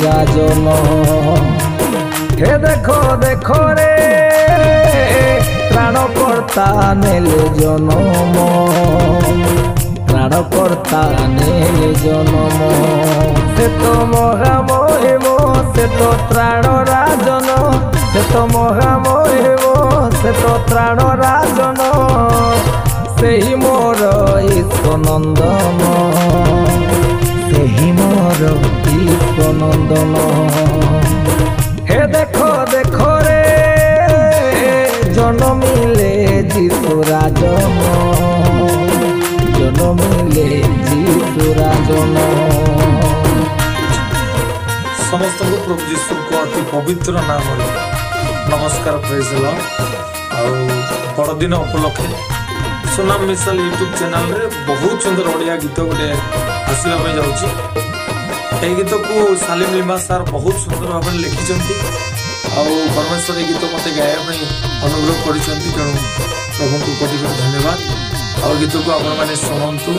राजन हे देखो देखो रे प्राणकर्ता नेले जनम प्राणकर्ता नेले जनम से तो महामहिम से तो त्राण राजन से तो महामहिम से तो त्राण राजन से ही मोर ईश्वनंदन से ही मोर ईश्वनंदन हे देखो देखो रे जन्मिले जीशु राजन जन्मिले जीशु राजन समस्त को प्रभु जीशु को अति पवित्र नाम नमस्कार प्रेज लॉर्ड बड़दिन उपलक्षे सुनाम मिसाल यूट्यूब चैनल रे बहुत सुंदर ओडिया गीत गोटे आसवा जाऊँगी ये गीत को सालिम लिमा सार बहुत सुंदर भाव में लिखिं परमेश्वर गीत मत गाया अनुग्रह कर तेणु प्रभु को कोटि धन्यवाद और गीत को आपण शुणु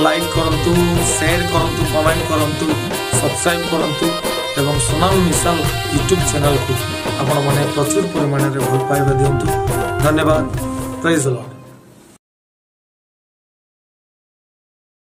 लाइक करूँ शेयर करूँ कमेंट करूँ सब्सक्राइब करूँ एवं सुनाम मिसाल यूट्यूब चैनल को आपण मैंने प्रचुर परिमाण में भल पाइबा दिंतु धन्यवाद प्रेज लॉर्ड।